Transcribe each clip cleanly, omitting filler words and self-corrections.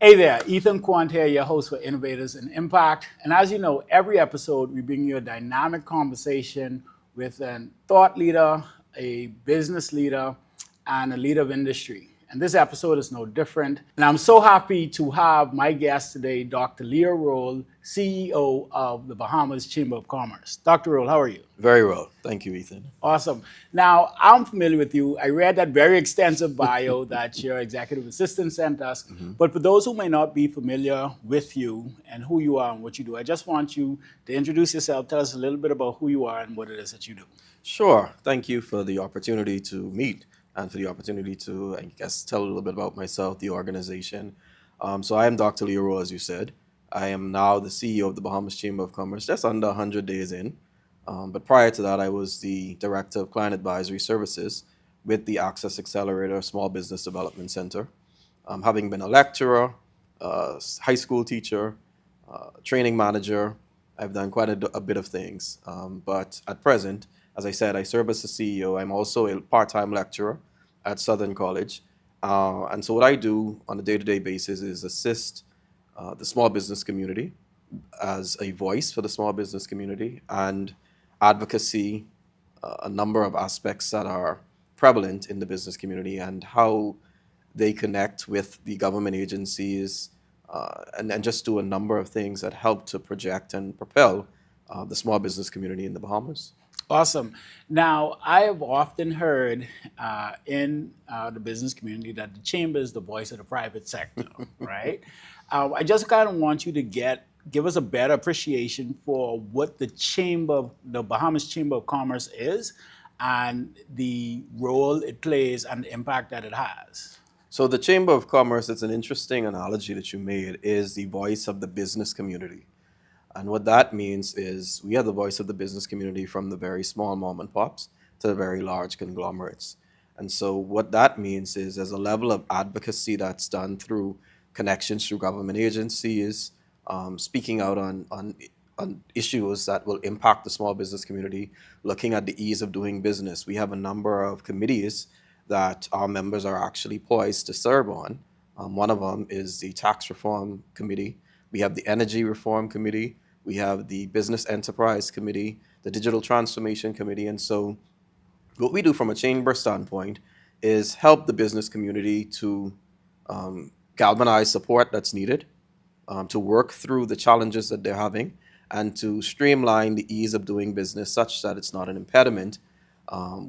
Hey there, Ethan Quant here, your host for Innovators and Impact. And as you know, every episode we bring you a dynamic conversation with a thought leader, a business leader, and a leader of industry. And this episode is no different. And I'm so happy to have my guest today, Dr. Leo Rolle, CEO of the Bahamas Chamber of Commerce. Dr. Rolle, how are you? Very well. Thank you, Ethan. Awesome. Now, I'm familiar with you. I read that very extensive bio that your executive assistant sent us. But for those who may not be familiar with you and who you are and what you do, I just want you to introduce yourself. Tell us a little bit about who you are and what it is that you do. Sure. Thank you for the opportunity to meet and for the opportunity to, I guess, tell a little bit about myself, the organization. So I am Dr. Leo Rolle, as you said. I am now the CEO of the Bahamas Chamber of Commerce, just under 100 days in. But prior to that, I was the Director of Client Advisory Services with the Access Accelerator Small Business Development Center. Having been a lecturer, high school teacher, training manager, I've done quite a bit of things. But at present, as I said, I serve as the CEO. I'm also a part-time lecturer at Southern College. And so what I do on a day-to-day basis is assist the small business community as a voice for the small business community and advocacy, a number of aspects that are prevalent in the business community and how they connect with the government agencies and just do a number of things that help to project and propel the small business community in the Bahamas. Awesome. Now, I have often heard in the business community that the chamber is the voice of the private sector, right? I just kind of want you to give us a better appreciation for what the Bahamas Chamber of Commerce is and the role it plays and the impact that it has. So the Chamber of Commerce, it's an interesting analogy that you made, is the voice of the business community. And what that means is we are the voice of the business community from the very small mom and pops to the very large conglomerates. And so what that means is there's a level of advocacy that's done through connections through government agencies, speaking out on issues that will impact the small business community, looking at the ease of doing business. We have a number of committees that our members are actually poised to serve on. One of them is the Tax Reform Committee. We have the Energy Reform Committee. We have the Business Enterprise Committee, the Digital Transformation Committee. And so what we do from a chamber standpoint is help the business community to galvanize support that's needed, to work through the challenges that they're having, and to streamline the ease of doing business such that it's not an impediment,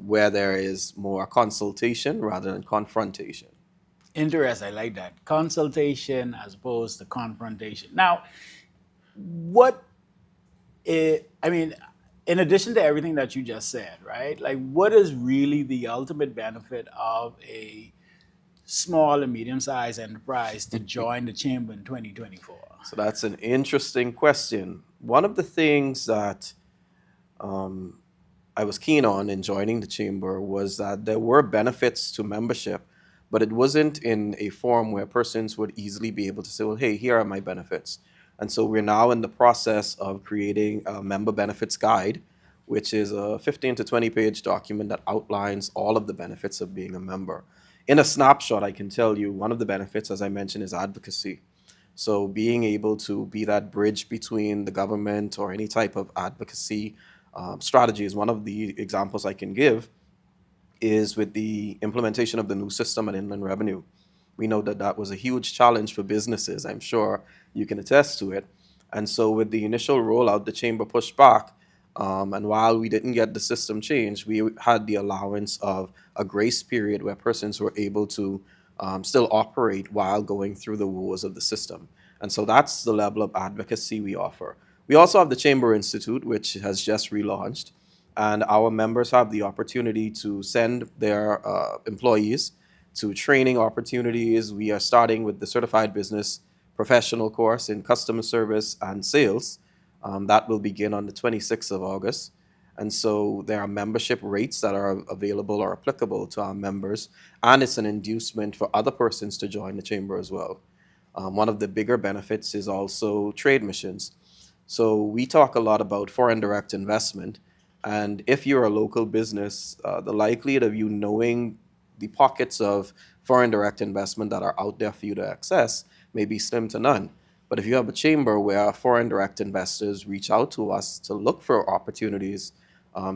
where there is more consultation rather than confrontation. Interesting. I like that. Consultation as opposed to confrontation. Now, in addition to everything that you just said, right? Like, what is really the ultimate benefit of a small and medium-sized enterprise to join the chamber in 2024? So that's an interesting question. One of the things that I was keen on in joining the chamber was that there were benefits to membership, but it wasn't in a form where persons would easily be able to say, well, hey, here are my benefits. And so we're now in the process of creating a member benefits guide, which is a 15 to 20 page document that outlines all of the benefits of being a member. In a snapshot, I can tell you one of the benefits, as I mentioned, is advocacy. So being able to be that bridge between the government or any type of advocacy strategy is one of the examples I can give is with the implementation of the new system at Inland Revenue. We know that that was a huge challenge for businesses. I'm sure you can attest to it. And so with the initial rollout, the chamber pushed back. And while we didn't get the system changed, we had the allowance of a grace period where persons were able to still operate while going through the woes of the system. And so that's the level of advocacy we offer. We also have the Chamber Institute, which has just relaunched. And our members have the opportunity to send their employees to training opportunities. We are starting with the Certified Business Professional course in customer service and sales. That will begin on the 26th of August. And so there are membership rates that are available or applicable to our members. And it's an inducement for other persons to join the chamber as well. One of the bigger benefits is also trade missions. So we talk a lot about foreign direct investment. And if you're a local business, the likelihood of you knowing the pockets of foreign direct investment that are out there for you to access may be slim to none. But if you have a chamber where foreign direct investors reach out to us to look for opportunities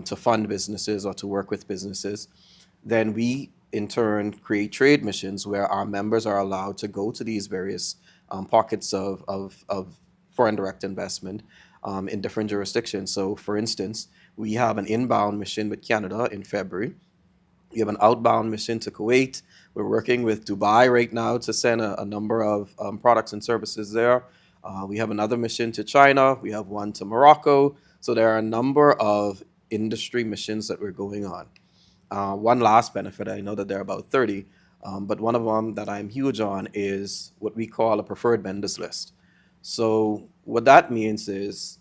to fund businesses or to work with businesses, then we in turn create trade missions where our members are allowed to go to these various pockets of foreign direct investment in different jurisdictions. So, for instance, we have an inbound mission with Canada in February. We have an outbound mission to Kuwait. We're working with Dubai right now to send a number of products and services there. We have another mission to China. We have one to Morocco. So there are a number of industry missions that we're going on. One last benefit, I know that there are about 30, but one of them that I'm huge on is what we call a preferred vendors list. So what that means is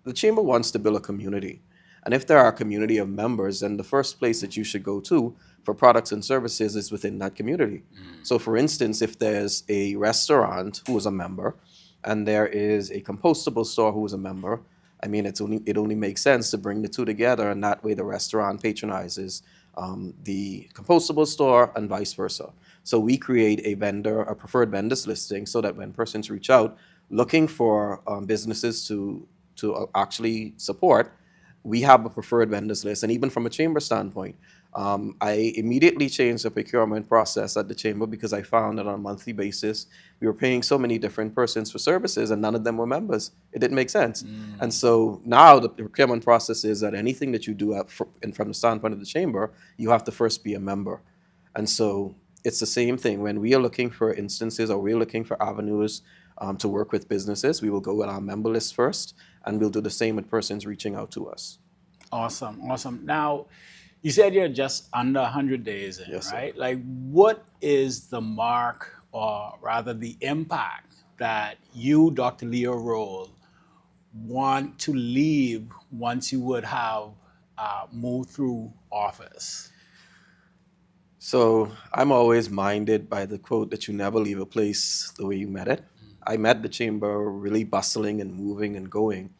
the chamber wants to build a community. And if there are a community of members, then the first place that you should go to for products and services is within that community. So for instance, if there's a restaurant who is a member and there is a compostable store who is a member, I mean, it only makes sense to bring the two together, and that way the restaurant patronizes the compostable store and vice versa. So we create a preferred vendors listing, so that when persons reach out looking for businesses to actually support, we have a preferred vendors list. And even from a chamber standpoint, I immediately changed the procurement process at the chamber because I found that on a monthly basis, we were paying so many different persons for services and none of them were members. It didn't make sense. And so now the procurement process is that anything that you do from the standpoint of the chamber, you have to first be a member. And so it's the same thing. When we are looking for instances or we're looking for avenues to work with businesses, we will go with our member list first, and we'll do the same with persons reaching out to us. Awesome, awesome. Now, you said you're just under 100 days in, Yes, sir. right? Like, what is the mark, or rather the impact, that you, Dr. Leo Rolle, want to leave once you would have moved through office? So I'm always minded by the quote that you never leave a place the way you met it. I met the chamber really bustling and moving and going,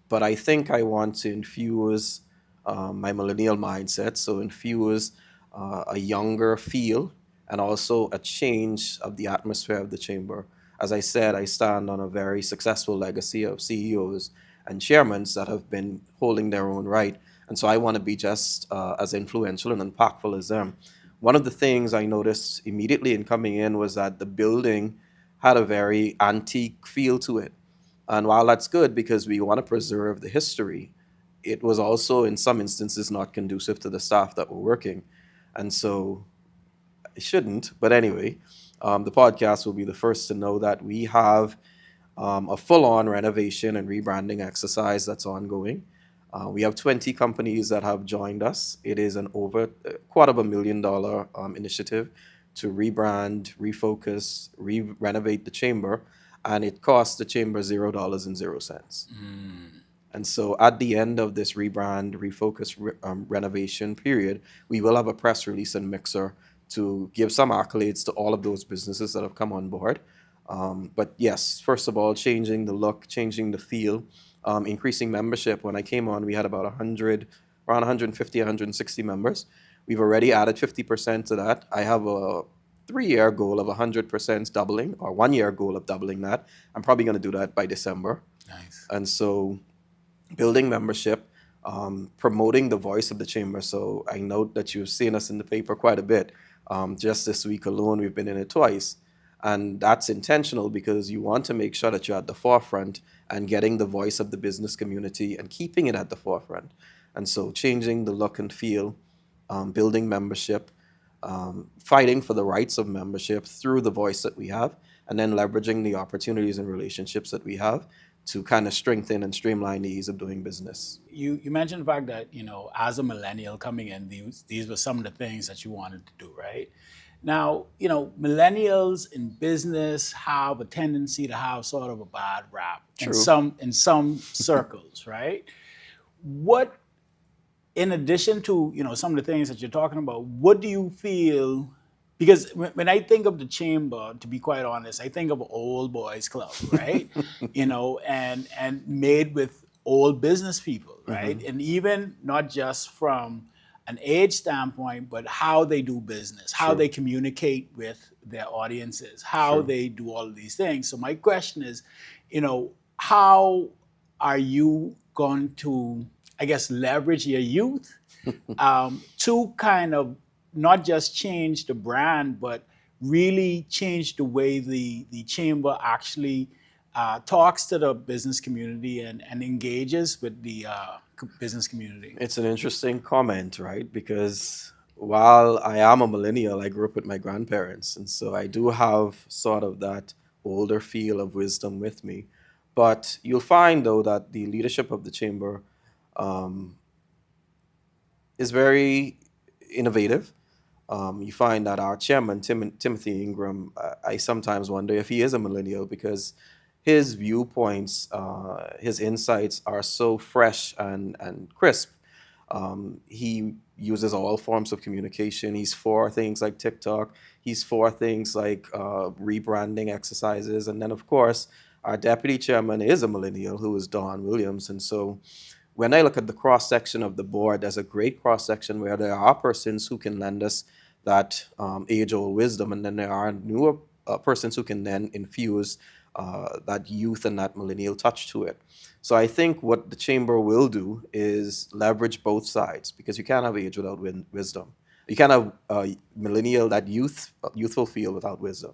but I think I want to infuse my millennial mindset, so infuse a younger feel and also a change of the atmosphere of the chamber. As I said, I stand on a very successful legacy of CEOs and chairmen that have been holding their own right, and so I want to be just as influential and impactful as them. One of the things I noticed immediately in coming in was that the building had a very antique feel to it. And while that's good because we want to preserve the history, it was also in some instances not conducive to the staff that were working. And so it shouldn't, but anyway, the podcast will be the first to know that we have a full-on renovation and rebranding exercise that's ongoing. We have 20 companies that have joined us. It is an over $250,000 initiative to rebrand, refocus, renovate the chamber, and it costs the chamber $0.00. And so at the end of this rebrand, refocus, renovation period, we will have a press release and mixer to give some accolades to all of those businesses that have come on board. But yes, first of all, changing the look, changing the feel, increasing membership. When I came on, we had about around 150, 160 members. We've already added 50% to that. I have a 3-year goal of 100% doubling, or 1-year goal of doubling that. I'm probably going to do that by December. Nice. And so building membership, promoting the voice of the chamber. So I note that you've seen us in the paper quite a bit. Just this week alone, we've been in it twice. And that's intentional because you want to make sure that you're at the forefront and getting the voice of the business community and keeping it at the forefront. And so changing the look and feel, building membership, fighting for the rights of membership through the voice that we have, and then leveraging the opportunities and relationships that we have to kind of strengthen and streamline the ease of doing business. You mentioned the fact that, as a millennial coming in, these were some of the things that you wanted to do, right? Now, millennials in business have a tendency to have sort of a bad rap in some circles, right? What, in addition to, some of the things that you're talking about, what do you feel? Because when I think of the chamber, to be quite honest, I think of an old boys club, right? And made with old business people, right? And even not just from an age standpoint, but how they do business, how True. they communicate with their audiences, how True. they do all of these things. So my question is, how are you going to, I guess, leverage your youth to kind of not just change the brand, but really change the way the chamber actually talks to the business community and engages with the business community? It's an interesting comment, right? Because while I am a millennial, I grew up with my grandparents. And so I do have sort of that older feel of wisdom with me. But you'll find, though, that the leadership of the chamber um, is very innovative. You find that our chairman, Timothy Ingram, I sometimes wonder if he is a millennial because his viewpoints, his insights are so fresh and crisp. He uses all forms of communication. He's for things like TikTok. He's for things like rebranding exercises. And then, of course, our deputy chairman is a millennial who is Don Williams. And so when I look at the cross section of the board, there's a great cross section where there are persons who can lend us that age old wisdom, and then there are newer persons who can then infuse that youth and that millennial touch to it. So I think what the chamber will do is leverage both sides because you can't have age without wisdom. You can't have millennial, that youthful feel without wisdom.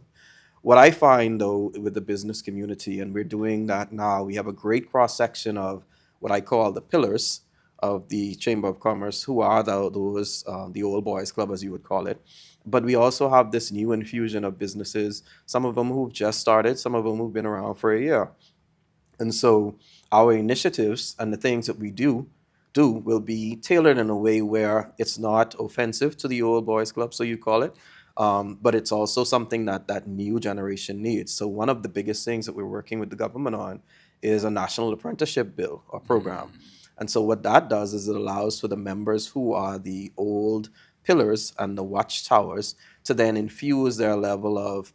What I find though with the business community, and we're doing that now, we have a great cross section of what I call the pillars of the Chamber of Commerce, who are the old boys club, as you would call it. But we also have this new infusion of businesses, some of them who've just started, some of them who've been around for a year. And so our initiatives and the things that we do will be tailored in a way where it's not offensive to the old boys club, so you call it, but it's also something that that new generation needs. So one of the biggest things that we're working with the government on is a national apprenticeship bill or program. And so what that does is it allows for the members who are the old pillars and the watchtowers to then infuse their level of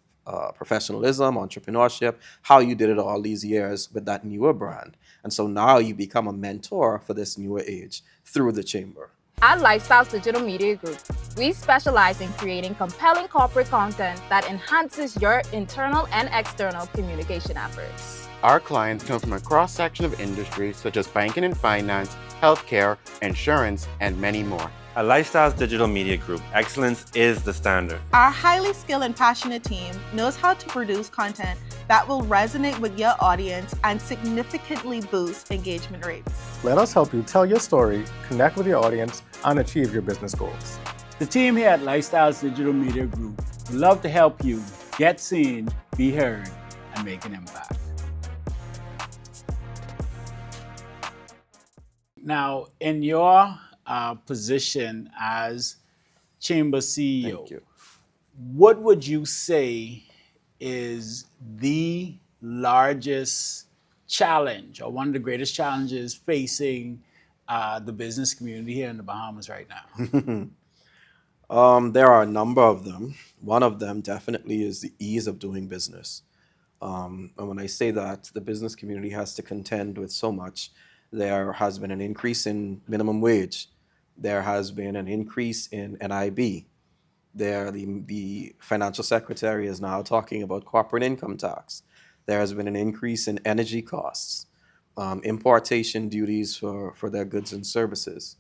professionalism, entrepreneurship, how you did it all these years with that newer brand. And so now you become a mentor for this newer age through the chamber. At Lifestyles Digital Media Group, we specialize in creating compelling corporate content that enhances your internal and external communication efforts. Our clients come from a cross-section of industries such as banking and finance, healthcare, insurance, and many more. At Lifestyles Digital Media Group, excellence is the standard. Our highly skilled and passionate team knows how to produce content that will resonate with your audience and significantly boost engagement rates. Let us help you tell your story, connect with your audience, and achieve your business goals. The team here at Lifestyles Digital Media Group would love to help you get seen, be heard, and make an impact. Now, in your position as Chamber CEO, Thank you. what would you say is the largest challenge or one of the greatest challenges facing the business community here in the Bahamas right now? There are a number of them. One of them definitely is the ease of doing business. And when I say that, the business community has to contend with so much. There has been an increase in minimum wage. There has been an increase in NIB. The financial secretary is now talking about corporate income tax. There has been an increase in energy costs, importation duties for their goods and services.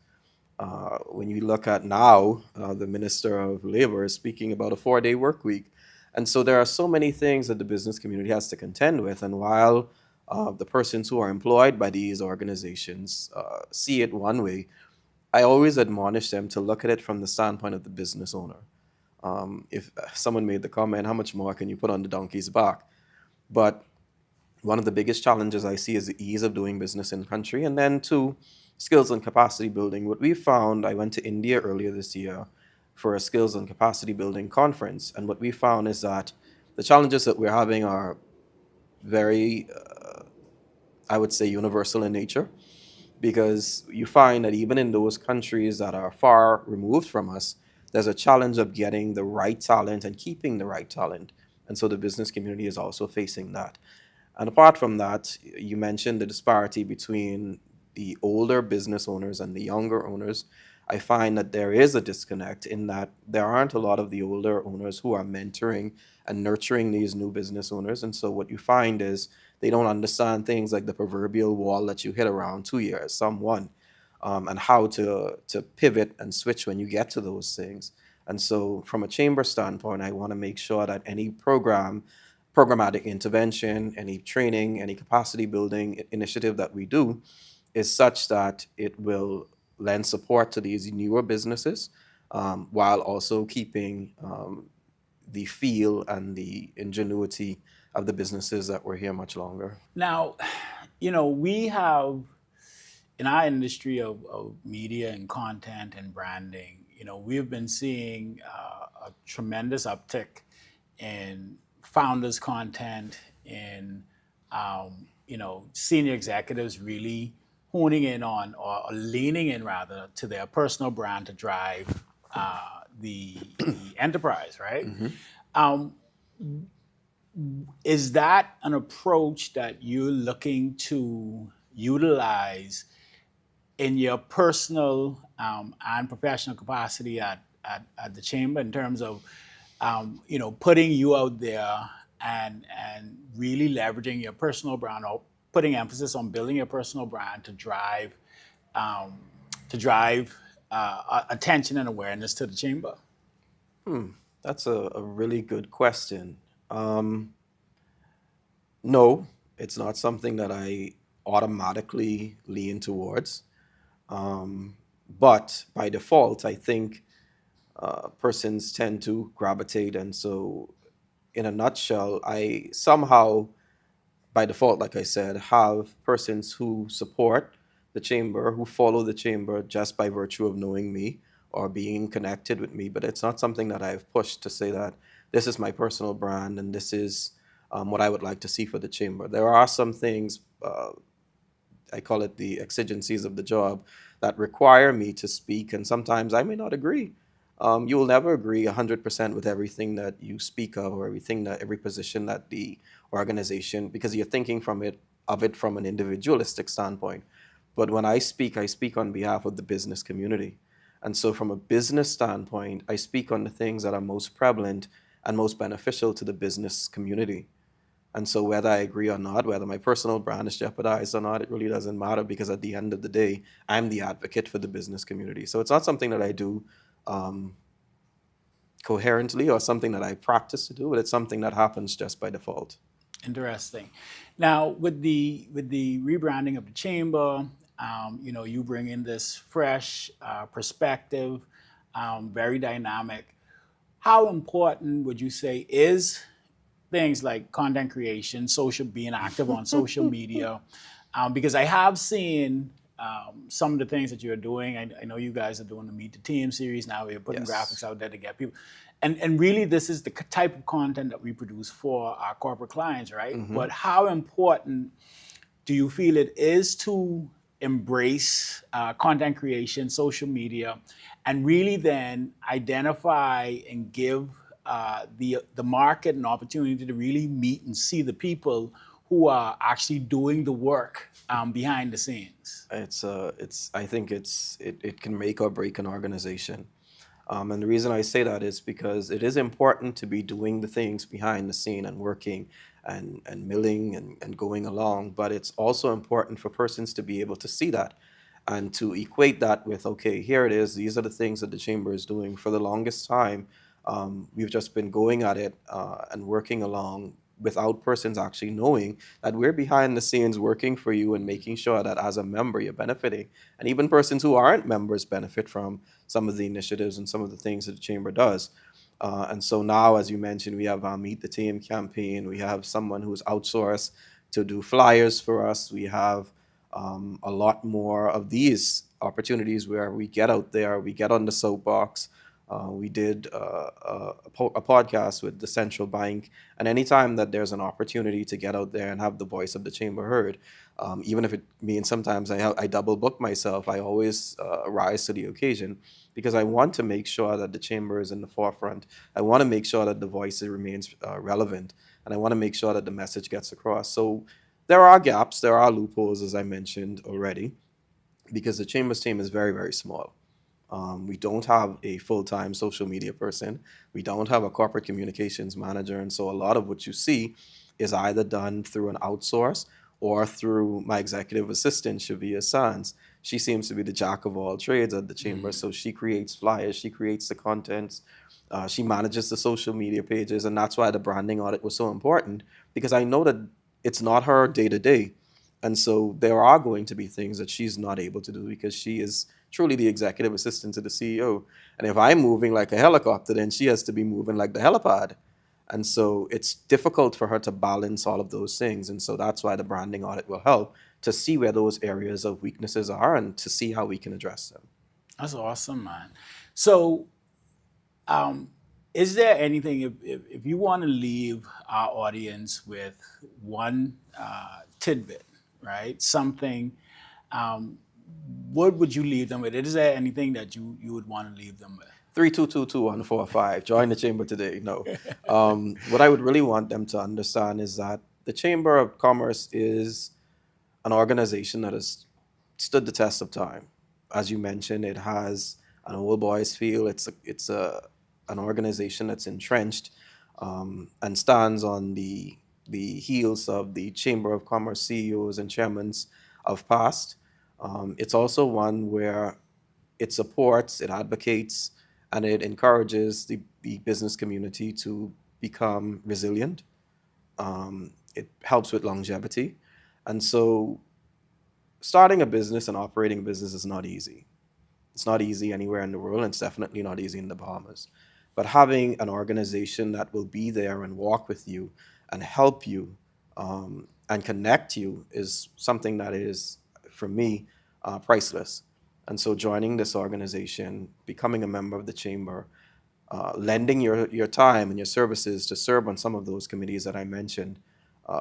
When you look at now, the Minister of Labor is speaking about a 4-day work week. And so there are so many things that the business community has to contend with. And while the persons who are employed by these organizations see it one way, I always admonish them to look at it from the standpoint of the business owner. If someone made the comment, how much more can you put on the donkey's back? But one of the biggest challenges I see is the ease of doing business in country, and then two, skills and capacity building. What we found, I went to India earlier this year for a skills and capacity building conference, and what we found is that the challenges that we're having are very, I would say, universal in nature, because you find that even in those countries that are far removed from us, there's a challenge of getting the right talent and keeping the right talent. And so the business community is also facing that. And apart from that, you mentioned the disparity between the older business owners and the younger owners. I find that there is a disconnect in that there aren't a lot of the older owners who are mentoring and nurturing these new business owners. And so what you find is they don't understand things like the proverbial wall that you hit around 2 years, someone, and how to pivot and switch when you get to those things. And so from a chamber standpoint, I want to make sure that any programmatic intervention, any training, any capacity building initiative that we do is such that it will lend support to these newer businesses, while also keeping the feel and the ingenuity of the businesses that were here much longer. Now, we have in our industry of media and content and branding, we've been seeing a tremendous uptick in founders' content, in senior executives really honing in on or leaning in rather to their personal brand to drive the enterprise, right? Is that an approach that you're looking to utilize in your personal and professional capacity at the chamber in terms of putting you out there and really leveraging your personal brand or putting emphasis on building your personal brand to drive attention and awareness to the chamber? That's a really good question. No, it's not something that I automatically lean towards. But by default, I think persons tend to gravitate. And so, in a nutshell, I somehow, by default, like I said, have persons who support the chamber, who follow the chamber just by virtue of knowing me or being connected with me. But it's not something that I've pushed to say that this is my personal brand and this is what I would like to see for the chamber. There are some things, I call it the exigencies of the job, that require me to speak, and sometimes I may not agree. You will never agree 100% with everything that you speak of or every position that the organization, because you're thinking of it from an individualistic standpoint. But when I speak on behalf of the business community. And so from a business standpoint, I speak on the things that are most prevalent and most beneficial to the business community. And so whether I agree or not, whether my personal brand is jeopardized or not, it really doesn't matter, because at the end of the day, I'm the advocate for the business community. So it's not something that I do coherently or something that I practice to do, but it's something that happens just by default. Interesting. Now, with the rebranding of the chamber, you bring in this fresh perspective, very dynamic. How important would you say is things like content creation, being active on social media? Because I have seen some of the things that you're doing. I know you guys are doing the Meet the Team series now. We're putting graphics out there to get people. And really, this is the type of content that we produce for our corporate clients, right? But how important do you feel it is to embrace content creation, social media, and really then identify and give the market an opportunity to really meet and see the people who are actually doing the work behind the scenes? I think it can make or break an organization. And the reason I say that is because it is important to be doing the things behind the scene and working and milling and going along, but it's also important for persons to be able to see that and to equate that with, okay, here it is, these are the things that the chamber is doing. For the longest time, we've just been going at it and working along without persons actually knowing that we're behind the scenes working for you and making sure that as a member you're benefiting. And even persons who aren't members benefit from some of the initiatives and some of the things that the chamber does. And so now, as you mentioned, we have our Meet the Team campaign. We have someone who's outsourced to do flyers for us. We have a lot more of these opportunities where we get out there, we get on the soapbox. We did a podcast with the Central Bank, and anytime that there's an opportunity to get out there and have the voice of the chamber heard, even if it means sometimes I double book myself, I always rise to the occasion, because I want to make sure that the chamber is in the forefront. I want to make sure that the voice remains relevant, and I want to make sure that the message gets across. So there are gaps, there are loopholes, as I mentioned already, because the chamber's team is very, very small. We don't have a full-time social media person. We don't have a corporate communications manager. And so a lot of what you see is either done through an outsource or through my executive assistant, Shavia Sands. She seems to be the jack of all trades at the chamber. So she creates flyers, she creates the contents, she manages the social media pages. And that's why the branding audit was so important, because I know that it's not her day to day. And so there are going to be things that she's not able to do because she is truly the executive assistant to the CEO. And if I'm moving like a helicopter, then she has to be moving like the helipad. And so it's difficult for her to balance all of those things. And so that's why the branding audit will help to see where those areas of weaknesses are and to see how we can address them. That's awesome, man. So, is there anything, if you want to leave our audience with one tidbit, right? Something, what would you leave them with? Is there anything that you would want to leave them with? 3222145. Join the chamber today. No. What I would really want them to understand is that the Chamber of Commerce is an organization that has stood the test of time. As you mentioned, it has an old boys feel. It's an organization that's entrenched and stands on the heels of the Chamber of Commerce CEOs and chairmen of past. It's also one where it supports, it advocates, and it encourages the business community to become resilient. It helps with longevity. And so starting a business and operating a business is not easy. It's not easy anywhere in the world, and it's definitely not easy in the Bahamas. But having an organization that will be there and walk with you and help you and connect you is something that is, for me, priceless. And so joining this organization, becoming a member of the chamber, lending your time and your services to serve on some of those committees that I mentioned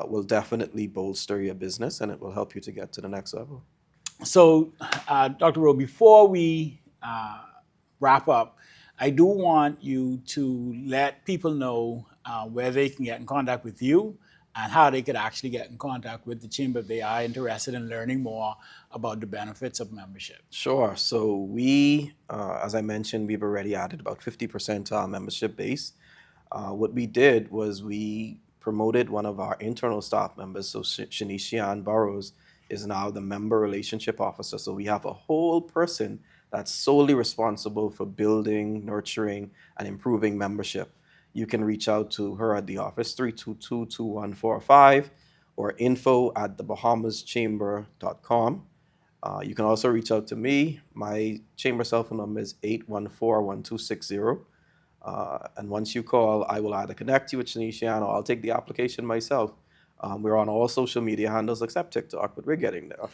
will definitely bolster your business, and it will help you to get to the next level. So, Dr. Rowe, before we wrap up, I do want you to let people know where they can get in contact with you and how they could actually get in contact with the Chamber if they are interested in learning more about the benefits of membership. Sure. So we, as I mentioned, we've already added about 50% to our membership base. What we did was we promoted one of our internal staff members. So Shanishian Burrows is now the member relationship officer. So we have a whole person that's solely responsible for building, nurturing, and improving membership. You can reach out to her at the office, 322-2145, or info@thebahamaschamber.com. You can also reach out to me. My chamber cell phone number is 814-1260. And once you call, I will either connect you with Shanishian or I'll take the application myself. We're on all social media handles except TikTok, but we're getting there.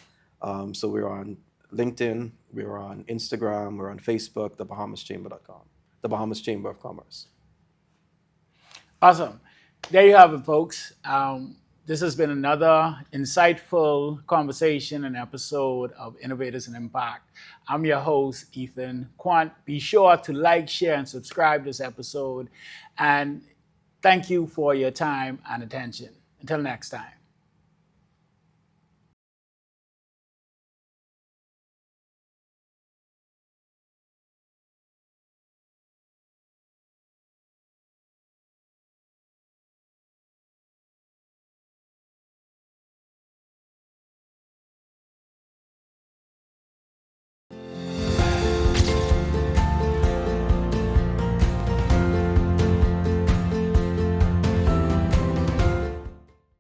So we're on LinkedIn, we're on Instagram, we're on Facebook, thebahamaschamber.com, the Bahamas Chamber of Commerce. Awesome. There you have it, folks. This has been another insightful conversation and episode of Innovators and Impact. I'm your host, Ethan Quant. Be sure to like, share, and subscribe this episode. And thank you for your time and attention. Until next time.